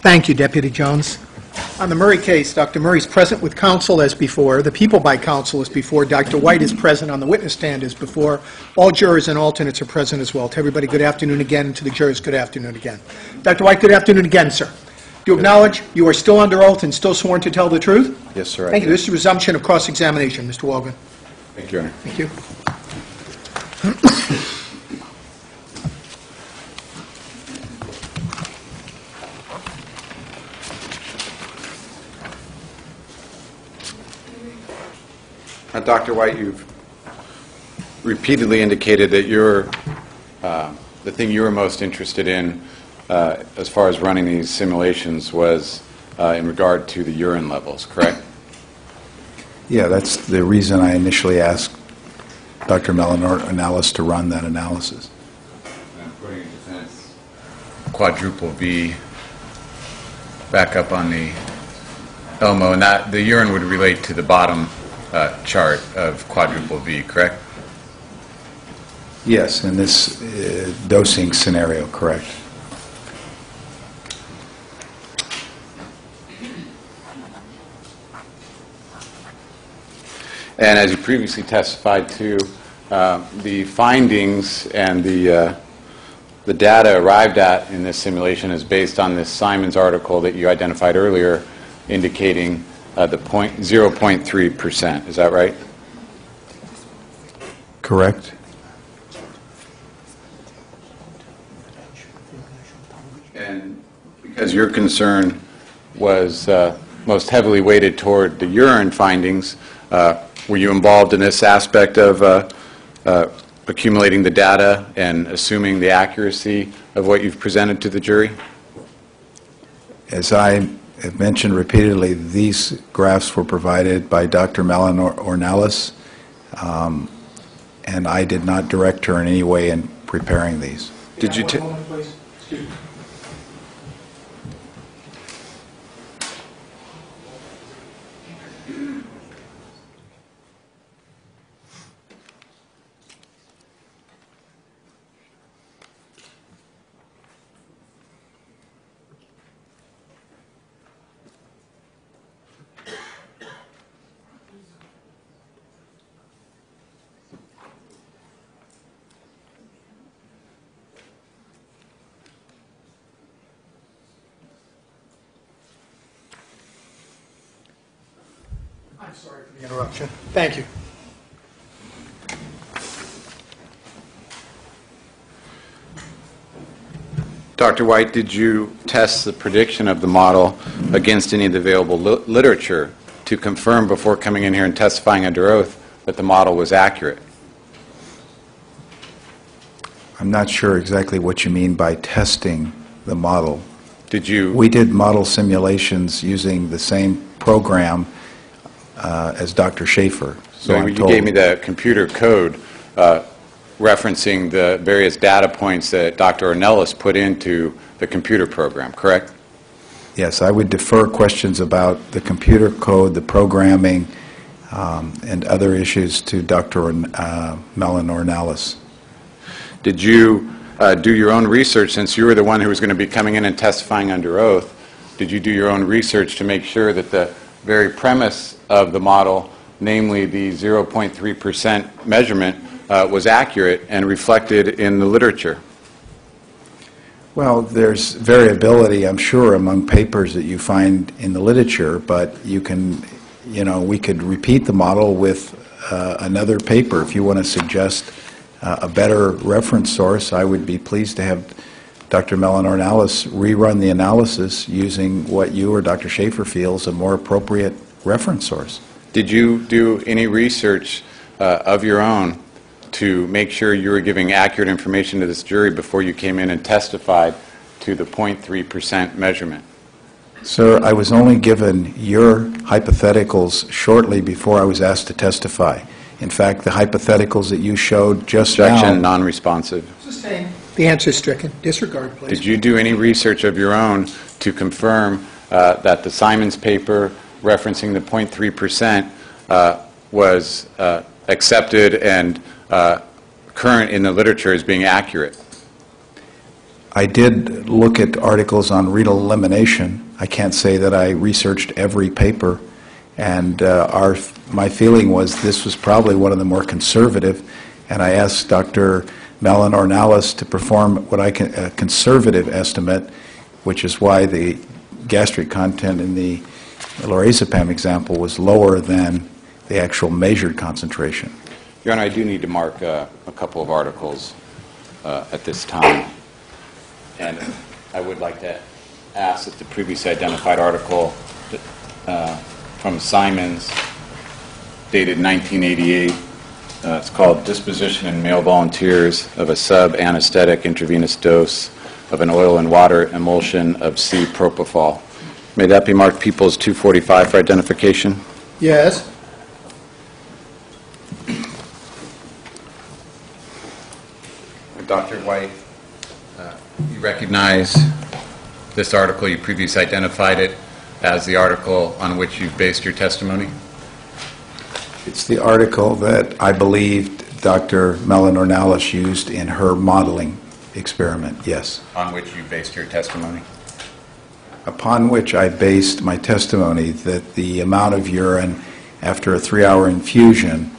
Thank you, Deputy Jones. On the Murray case, Dr. Murray is present with counsel as before. The people by counsel as before. Dr. White is present on the witness stand as before. All jurors and alternates are present as well. To everybody, good afternoon again, and to the jurors, good afternoon again. Dr. White, good afternoon again, sir. Do you acknowledge you are still under oath and still sworn to tell the truth? Yes, sir. Thank you. This is a resumption of cross-examination, Mr. Walgren. Thank you, Your Honor. Thank you. Dr. White, you've repeatedly indicated that the thing you were most interested in as far as running these simulations was in regard to the urine levels, correct? Yeah, that's the reason I initially asked Dr. Mellon-Ornelas to run that analysis. I'm putting defense quadruple V back up on the Elmo, and that the urine would relate to the bottom chart of quadruple V, correct? Yes, in this dosing scenario, correct. And as you previously testified to, the findings and the data arrived at in this simulation is based on this Simons article that you identified earlier, indicating the 0.3%. Is that right? Correct. And because your concern was most heavily weighted toward the urine findings, were you involved in this aspect of accumulating the data and assuming the accuracy of what you've presented to the jury? As I have mentioned repeatedly, these graphs were provided by Dr. Mellon-Ornelas, and I did not direct her in any way in preparing these. Did you? I'm sorry for the interruption. Thank you. Dr. White, did you test the prediction of the model against any of the available literature to confirm before coming in here and testifying under oath that the model was accurate? I'm not sure exactly what you mean by testing the model. Did you? We did model simulations using the same program as Dr. Schaefer. So you gave me the computer code referencing the various data points that Dr. Ornelas put into the computer program, correct? Yes, I would defer questions about the computer code, the programming, and other issues to Dr. Mellon-Ornelas. Did you do your own research, since you were the one who was going to be coming in and testifying under oath? Did you do your own research to make sure that the very premise of the model, namely the 0.3% measurement, was accurate and reflected in the literature? Well, there's variability, I'm sure, among papers that you find in the literature, but you can, we could repeat the model with another paper. If you want to suggest a better reference source, I would be pleased to have Dr. Mellon-Ornelas rerun the analysis using what you or Dr. Schaefer feels a more appropriate reference source. Did you do any research of your own to make sure you were giving accurate information to this jury before you came in and testified to the 0.3% measurement? Sir, I was only given your hypotheticals shortly before I was asked to testify. In fact, the hypotheticals that you showed just Objection, now... non-responsive. Sustained. The answer is stricken. Disregard, please. Did you do any research of your own to confirm that the Simons paper referencing the 0.3% was accepted and current in the literature as being accurate? I did look at articles on renal elimination. I can't say that I researched every paper, and my feeling was this was probably one of the more conservative, and I asked Dr. Mellon Ornelas to perform what a conservative estimate, which is why the gastric content in the lorazepam example was lower than the actual measured concentration. Your Honor, I do need to mark a couple of articles at this time. And I would like to ask that the previously identified article from Simons, dated 1988, it's called Disposition in Male Volunteers of a Sub-Anesthetic Intravenous Dose of an Oil and Water Emulsion of C-Propofol. May that be marked Peoples 245 for identification? Yes. Dr. White, you recognize this article, you previously identified it as the article on which you've based your testimony? It's the article that I believed Dr. Mellon Ornelas used in her modeling experiment, yes. On which you based your testimony? Upon which I based my testimony that the amount of urine after a 3-hour infusion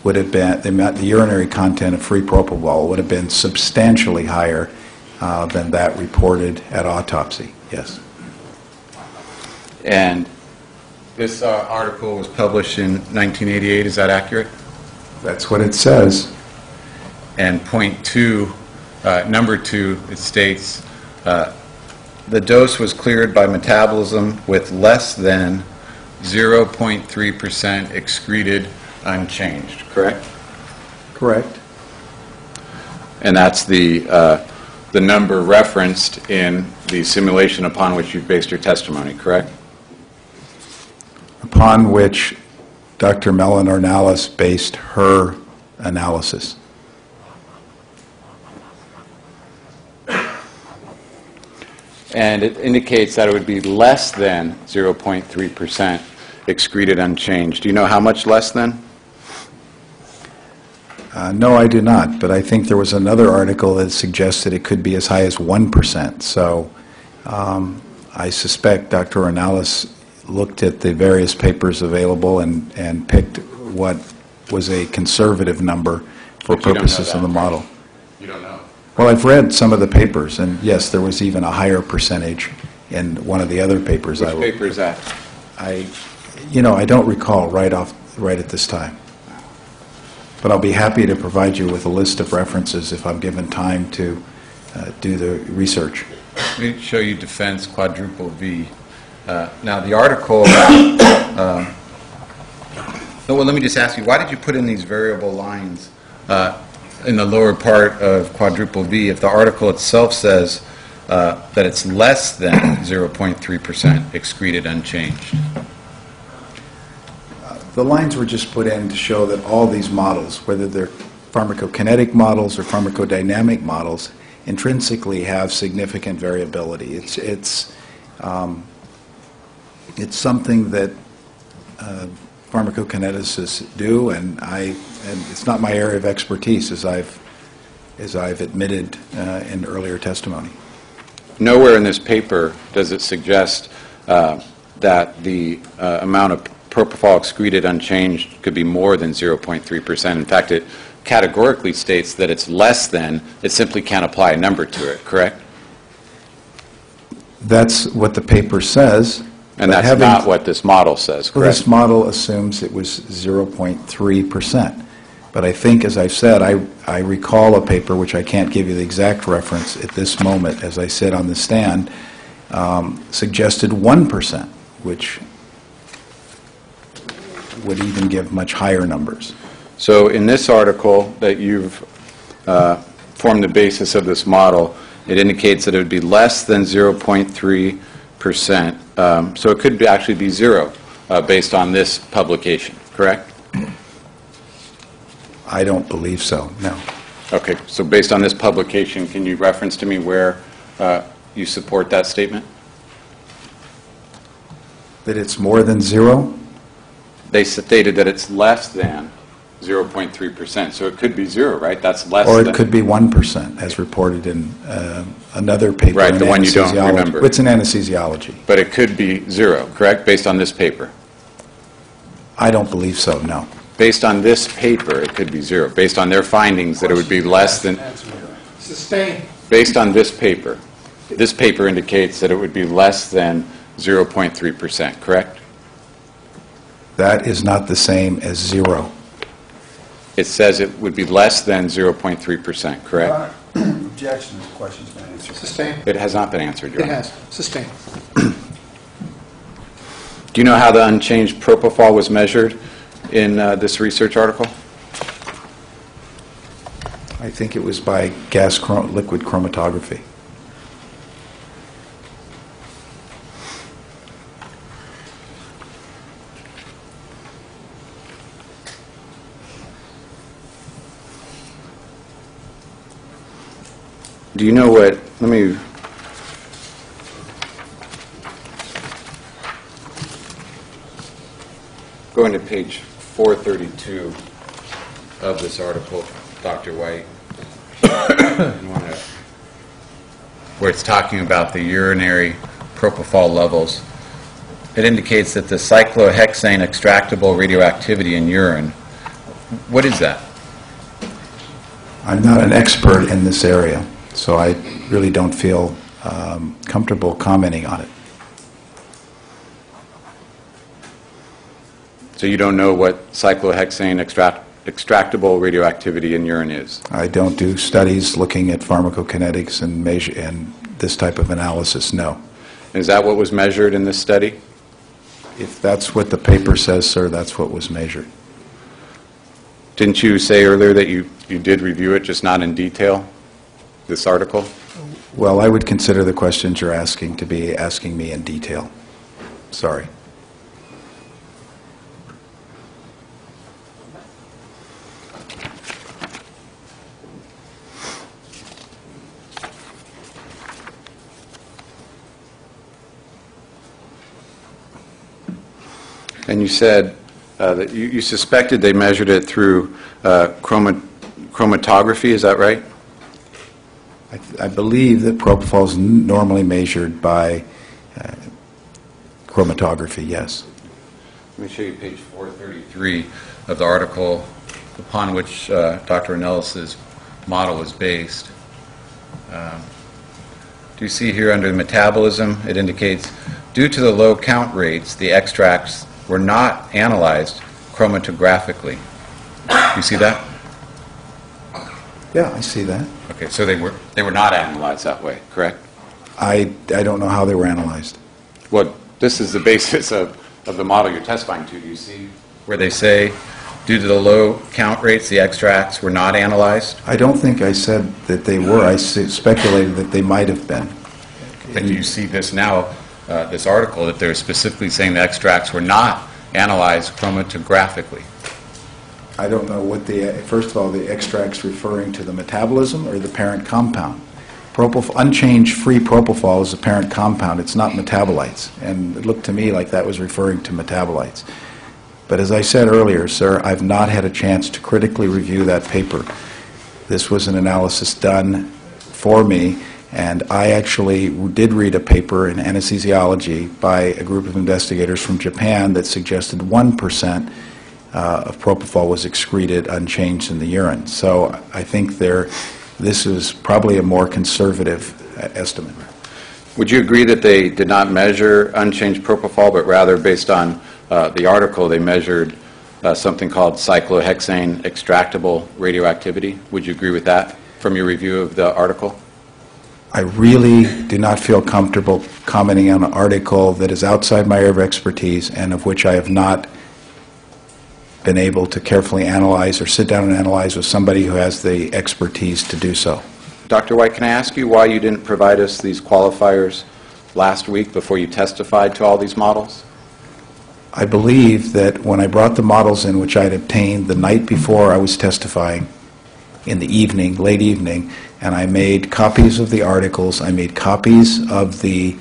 would have been, the urinary content of free propofol would have been substantially higher than that reported at autopsy, yes. And this article was published in 1988, is that accurate? That's what it says. And point 2, number 2, it states, the dose was cleared by metabolism with less than 0.3% excreted unchanged, correct? Correct. And that's the number referenced in the simulation upon which you've based your testimony, correct? Upon which Dr. Mellon Ornelas based her analysis. And it indicates that it would be less than 0.3% excreted unchanged. Do you know how much less than? No, I do not, but I think there was another article that suggested it could be as high as 1%. So I suspect Dr. Ornelas looked at the various papers available and picked what was a conservative number for purposes of the model. You don't know? Well, I've read some of the papers, and yes, there was even a higher percentage in one of the other papers. Which paper is that? I don't recall right at this time. But I'll be happy to provide you with a list of references if I'm given time to do the research. Let me show you defense quadruple V. Now, the article about, well, let me just ask you, why did you put in these variable lines in the lower part of quadruple V if the article itself says that it's less than 0.3% excreted unchanged? The lines were just put in to show that all these models, whether they're pharmacokinetic models or pharmacodynamic models, intrinsically have significant variability. It's something that pharmacokineticists do, and it's not my area of expertise, as I've admitted in earlier testimony. Nowhere in this paper does it suggest that the amount of propofol excreted unchanged could be more than 0.3%. In fact, it categorically states that it's less than. It simply can't apply a number to it, correct? That's what the paper says. And that's not what this model says, correct? Well, this model assumes it was 0.3%. But I think, as I've said, I recall a paper, which I can't give you the exact reference at this moment, as I said on the stand, suggested 1%, which would even give much higher numbers. So in this article that you've formed the basis of this model, it indicates that it would be less than 0.3%. So it could actually be 0 based on this publication, correct? I don't believe so, no. Okay, so based on this publication, can you reference to me where you support that statement? That it's more than 0? They stated that it's less than 0.3%. So it could be 0, right? That's less Or than... it could be 1%, as reported in another paper. Right, in the one you don't anesthesiology. remember. It's in anesthesiology. But it could be 0, correct, based on this paper? I don't believe so, no. Based on this paper, it could be 0. Based on their findings, that it would be less than... Sustained. Based on this paper indicates that it would be less than 0.3%, correct? That is not the same as 0. It says it would be less than 0.3%, correct? Objection, this question's been answered. Sustained. It has not been answered, Your It Honor. has. Sustained. Do you know how the unchanged propofol was measured in this research article? I think it was by liquid chromatography. Do you know what, let me, going to page 432 of this article, Dr. White, where it's talking about the urinary propofol levels. It indicates that the cyclohexane extractable radioactivity in urine, what is that? I'm not an expert in this area, so I really don't feel comfortable commenting on it. So you don't know what cyclohexane extractable radioactivity in urine is? I don't do studies looking at pharmacokinetics and this type of analysis, no. Is that what was measured in this study? If that's what the paper says, sir, that's what was measured. Didn't you say earlier that you did review it, just not in detail, this article? Well, I would consider the questions you're asking to be asking me in detail. Sorry. And you said that you suspected they measured it through chromatography, is that right? I believe that propofol is normally measured by chromatography, yes. Let me show you page 433 of the article upon which Dr. Ornelas' model was based. Do you see here under metabolism, it indicates, due to the low count rates, the extracts were not analyzed chromatographically. You see that? Yeah, I see that. Okay, so they were not analyzed that way, correct? I don't know how they were analyzed. Well, this is the basis of the model you're testifying to. Do you see where they say, due to the low count rates, the extracts were not analyzed? I don't think I said that they were. I speculated that they might have been. And you see this now, this article, that they're specifically saying the extracts were not analyzed chromatographically. I don't know what first of all, the extract's referring to the metabolism or the parent compound. Unchanged free propofol is the parent compound. It's not metabolites. And it looked to me like that was referring to metabolites. But as I said earlier, sir, I've not had a chance to critically review that paper. This was an analysis done for me, and I actually did read a paper in anesthesiology by a group of investigators from Japan that suggested 1% of propofol was excreted unchanged in the urine. So I think this is probably a more conservative estimate. Would you agree that they did not measure unchanged propofol, but rather based on the article, they measured something called cyclohexane extractable radioactivity? Would you agree with that from your review of the article? I really do not feel comfortable commenting on an article that is outside my area of expertise and of which I have not been able to carefully analyze or sit down and analyze with somebody who has the expertise to do so. Dr. White, can I ask you why you didn't provide us these qualifiers last week before you testified to all these models? I believe that when I brought the models in, which I had obtained the night before I was testifying, in the evening, late evening, and I made copies of the articles, I made copies of the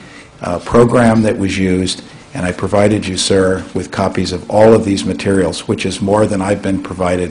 program that was used, and I provided you, sir, with copies of all of these materials, which is more than I've been provided